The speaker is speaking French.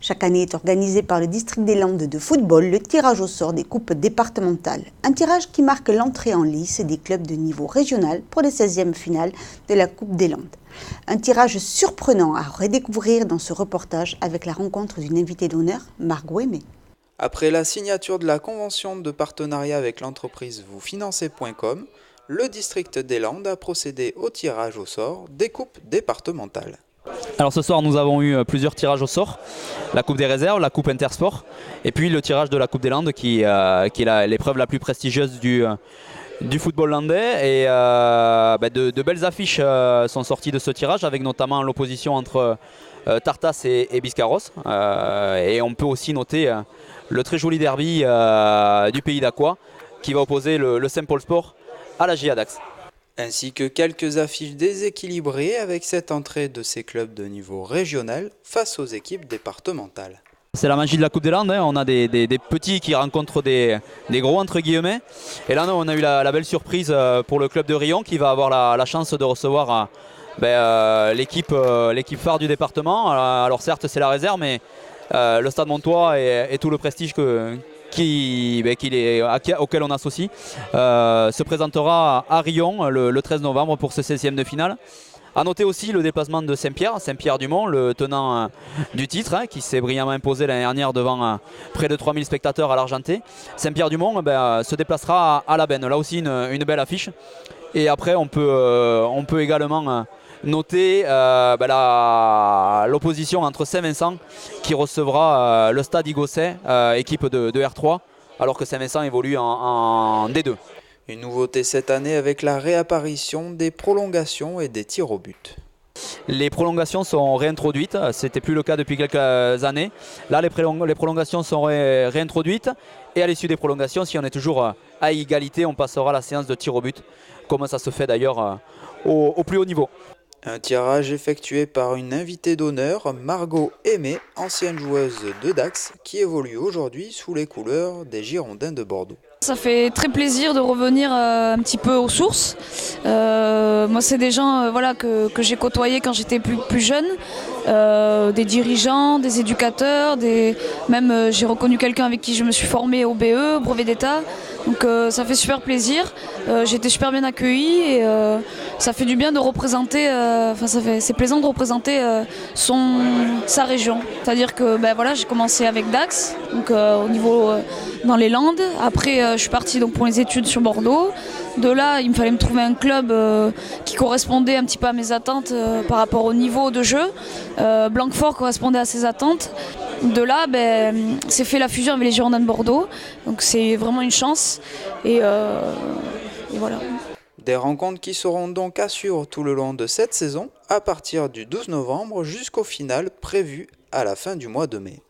Chaque année est organisé par le district des Landes de football le tirage au sort des coupes départementales. Un tirage qui marque l'entrée en lice des clubs de niveau régional pour les 16e finales de la Coupe des Landes. Un tirage surprenant à redécouvrir dans ce reportage avec la rencontre d'une invitée d'honneur, Margot Aimé. Après la signature de la convention de partenariat avec l'entreprise vousfinancez.com, le district des Landes a procédé au tirage au sort des coupes départementales. Alors ce soir nous avons eu plusieurs tirages au sort, la Coupe des réserves, la Coupe Intersport et puis le tirage de la Coupe des Landes qui est l'épreuve la plus prestigieuse du football landais. Et de belles affiches sont sorties de ce tirage avec notamment l'opposition entre Tartas et Biscarrosse. Et on peut aussi noter le très joli derby du pays d'Aqua qui va opposer le Saint-Paul Sport à la JA Dax. Ainsi que quelques affiches déséquilibrées avec cette entrée de ces clubs de niveau régional face aux équipes départementales. C'est la magie de la Coupe des Landes, hein. On a des petits qui rencontrent des gros entre guillemets. Et là on a eu la belle surprise pour le club de Rion qui va avoir la chance de recevoir l'équipe phare du département. Alors certes c'est la réserve, mais le Stade Montois et tout le prestige auquel on associe se présentera à Rion le 13 novembre pour ce 16e de finale. A noter aussi le déplacement de Saint-Pierre-du-Mont, le tenant du titre, qui s'est brillamment imposé l'année dernière devant près de 3000 spectateurs à l'Argenté. Saint-Pierre-du-Mont se déplacera à la Benne, là aussi une belle affiche. Et après on peut également noter l'opposition entre Saint-Vincent qui recevra le Stade Igosset, équipe de R3, alors que Saint-Vincent évolue en D2. Une nouveauté cette année avec la réapparition des prolongations et des tirs au but. Les prolongations sont réintroduites, c'était plus le cas depuis quelques années. Là les prolongations sont réintroduites et à l'issue des prolongations, si on est toujours à égalité, on passera à la séance de tir au but, comme ça se fait d'ailleurs au plus haut niveau. Un tirage effectué par une invitée d'honneur, Margot Aimé, ancienne joueuse de Dax, qui évolue aujourd'hui sous les couleurs des Girondins de Bordeaux. Ça fait très plaisir de revenir un petit peu aux sources. Moi c'est des gens que j'ai côtoyés quand j'étais plus jeune, des dirigeants, des éducateurs, même j'ai reconnu quelqu'un avec qui je me suis formée au BE, brevet d'État. Donc ça fait super plaisir, j'ai été super bien accueillie et ça fait du bien de représenter, c'est plaisant de représenter sa région. C'est-à-dire que j'ai commencé avec Dax, donc au niveau dans les Landes. Après je suis partie donc pour les études sur Bordeaux. De là il me fallait me trouver un club qui correspondait un petit peu à mes attentes par rapport au niveau de jeu. Blanquefort correspondait à ses attentes. De là, c'est fait la fusion avec les Girondins de Bordeaux, donc c'est vraiment une chance et voilà. Des rencontres qui seront donc à suivre tout le long de cette saison, à partir du 12 novembre jusqu'au final prévu à la fin du mois de mai.